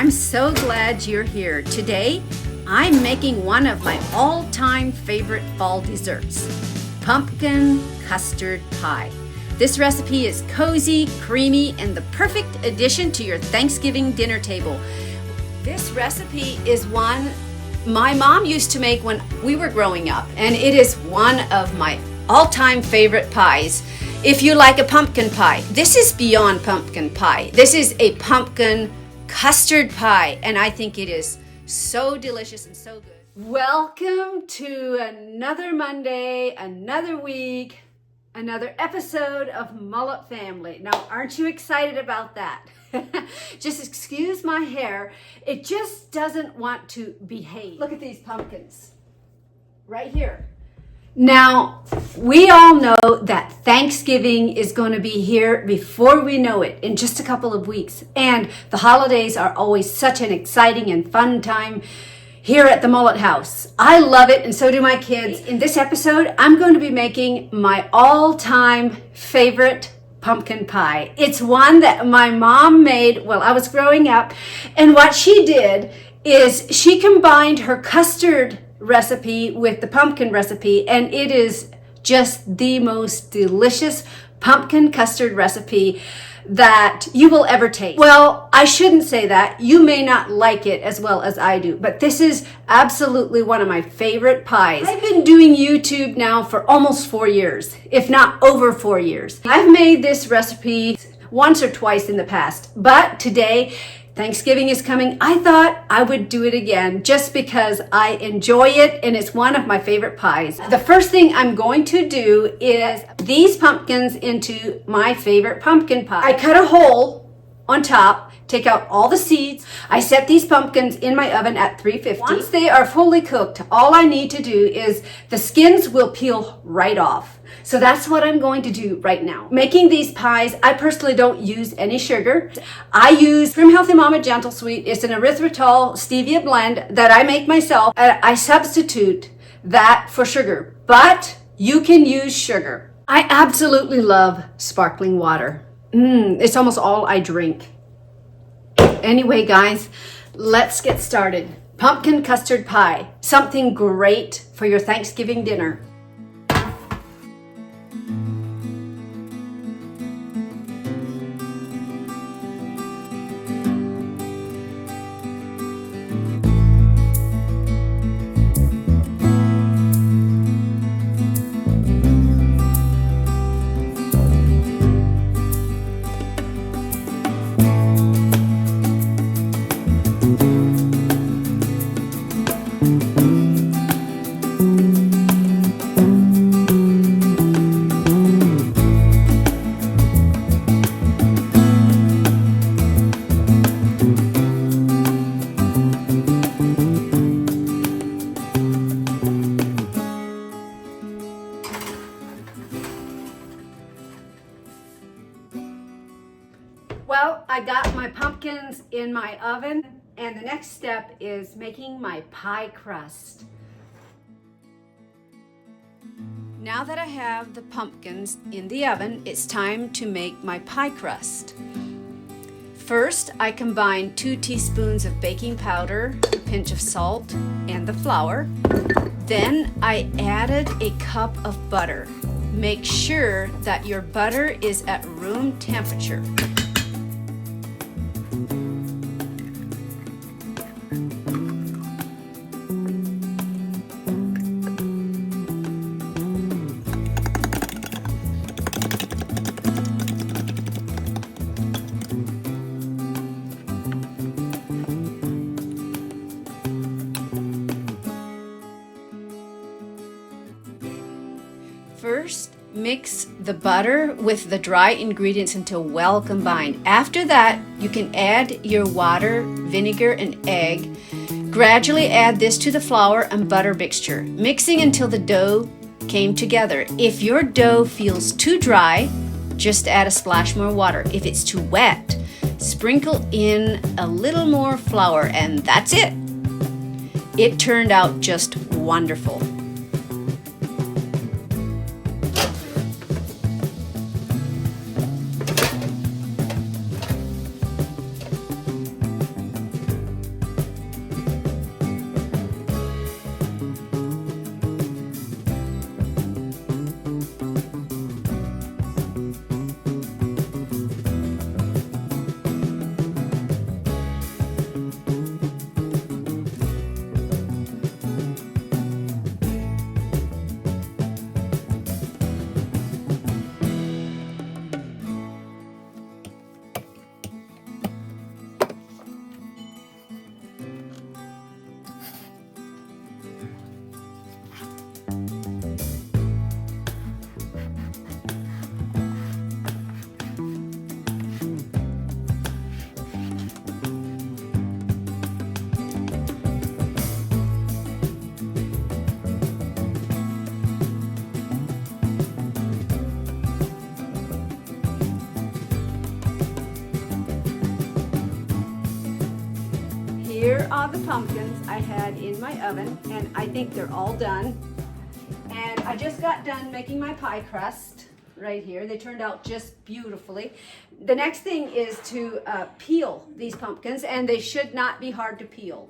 I'm so glad you're here. Today, I'm making one of my all-time favorite fall desserts, pumpkin custard pie. This recipe is cozy, creamy, and the perfect addition to your Thanksgiving dinner table. This recipe is one my mom used to make when we were growing up, and it is one of my all-time favorite pies. If you like a pumpkin pie, this is beyond pumpkin pie. This is a pumpkin custard pie, and I think it is so delicious and so good. Welcome to another Monday, another week, another episode of Mullet Family. Now, aren't you excited about that? Just excuse my hair. It just doesn't want to behave. Look at these pumpkins right here. Now, we all know that Thanksgiving is going to be here before we know it, in just a couple of weeks. And the holidays are always such an exciting and fun time here at the Mullet House. I love it, and so do my kids. In this episode, I'm going to be making my all-time favorite pumpkin pie. It's one that my mom made while I was growing up. And what she did is she combined her custard recipe with the pumpkin recipe, and it is just the most delicious pumpkin custard recipe that you will ever taste. Well, I shouldn't say that. You may not like it as well as I do, but this is absolutely one of my favorite pies. I've been doing YouTube now for almost 4 years, if not over 4 years. I've made this recipe once or twice in the past, but today, Thanksgiving is coming. I thought I would do it again just because I enjoy it and it's one of my favorite pies. The first thing I'm going to do is these pumpkins into my favorite pumpkin pie. I cut a hole on top, take out all the seeds. I set these pumpkins in my oven at 350. Once they are fully cooked, all I need to do is the skins will peel right off. So that's what I'm going to do right now. Making these pies, I personally don't use any sugar. I use Trim Healthy Mama Gentle Sweet. It's an erythritol stevia blend that I make myself. I substitute that for sugar, but you can use sugar. I absolutely love sparkling water. It's almost all I drink. Anyway, guys, let's get started. Pumpkin custard pie, something great for your Thanksgiving dinner. Well, I got my pumpkins in my oven, and the next step is making my pie crust. Now that I have the pumpkins in the oven, it's time to make my pie crust. First, I combine 2 teaspoons of baking powder, a pinch of salt, and the flour. Then I added a cup of butter. Make sure that your butter is at room temperature. First, mix the butter with the dry ingredients until well combined. After that, you can add your water, vinegar, and egg. Gradually add this to the flour and butter mixture, mixing until the dough came together. If your dough feels too dry, just add a splash more water. If it's too wet, sprinkle in a little more flour, and that's it. It turned out just wonderful. saw the pumpkins I had in my oven, and I think they're all done. And I just got done making my pie crust right here. They turned out just beautifully. The next thing is to peel these pumpkins, and they should not be hard to peel.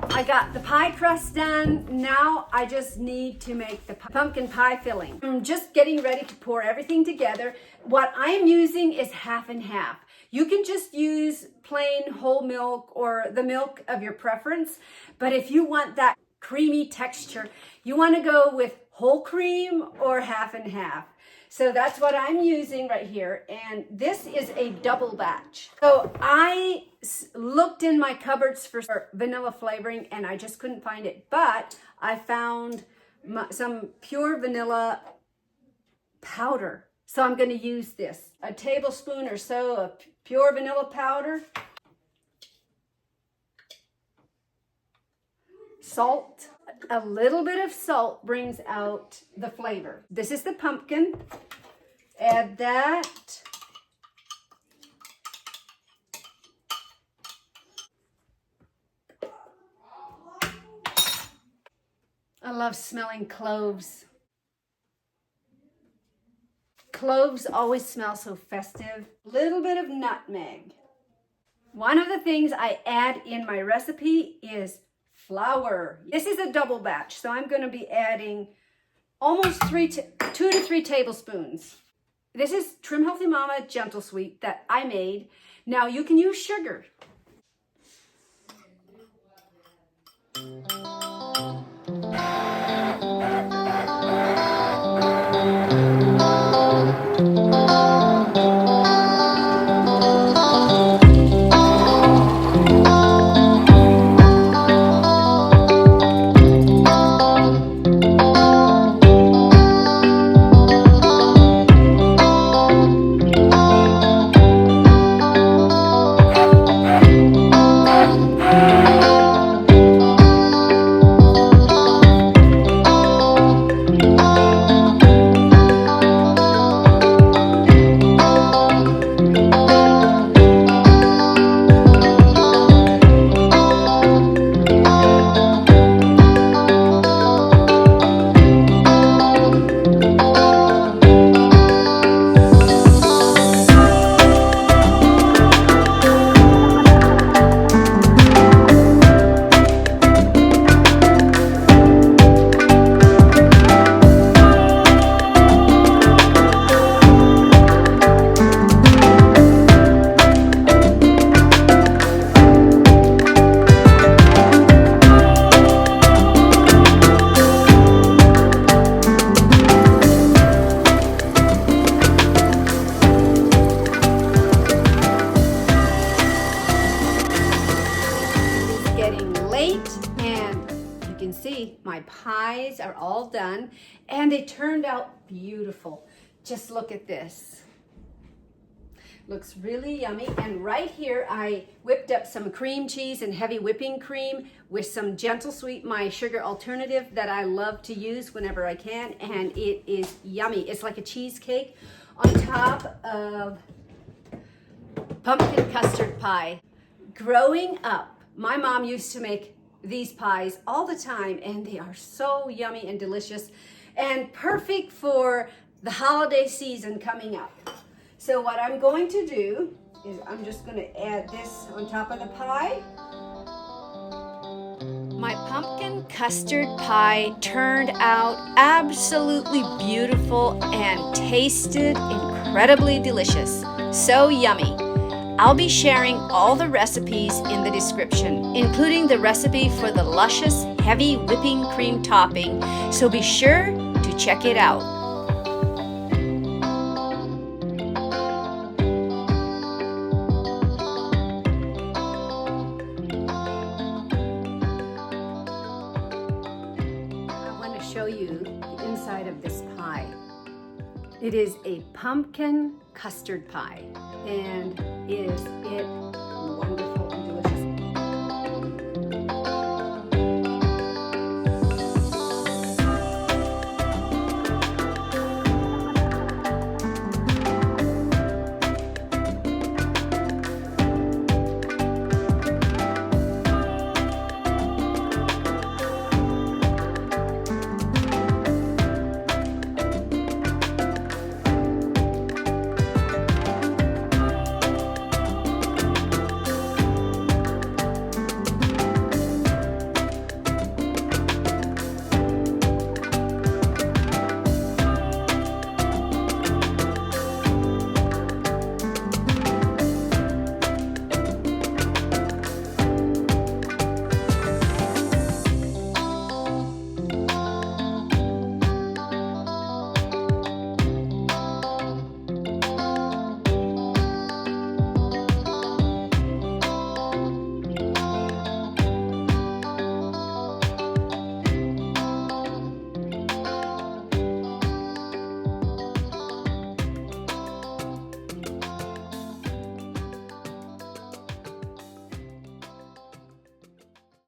I got the pie crust done. Now I just need to make the pumpkin pie filling. I'm just getting ready to pour everything together. What I'm using is half and half. You can just use plain whole milk or the milk of your preference. But if you want that creamy texture, you want to go with whole cream or half and half. So that's what I'm using right here. And this is a double batch. So I looked in my cupboards for vanilla flavoring and I just couldn't find it. But I found some pure vanilla powder. So I'm going to use this. A tablespoon or so of pure vanilla powder. Salt. A little bit of salt brings out the flavor. This is the pumpkin. Add that. I love smelling cloves. Cloves always smell so festive. A little bit of nutmeg. One of the things I add in my recipe is flour. This is a double batch, so I'm going to be adding almost 2 to 3 tablespoons. This is Trim Healthy Mama Gentle Sweet that I made. Now you can use sugar. My pies are all done and they turned out beautiful. Just look at this. Looks really yummy. And right here I whipped up some cream cheese and heavy whipping cream with some Gentle Sweet, my sugar alternative that I love to use whenever I can, and it is yummy. It's like a cheesecake on top of pumpkin custard pie. Growing up, my mom used to make these pies all the time, and they are so yummy and delicious and perfect for the holiday season coming up. So what I'm going to do is I'm just going to add this on top of the pie. My pumpkin custard pie turned out absolutely beautiful and tasted incredibly delicious. So yummy. I'll be sharing all the recipes in the description, including the recipe for the luscious, heavy whipping cream topping, so be sure check it out. I want to show you the inside of this pie. It is a pumpkin custard pie, and it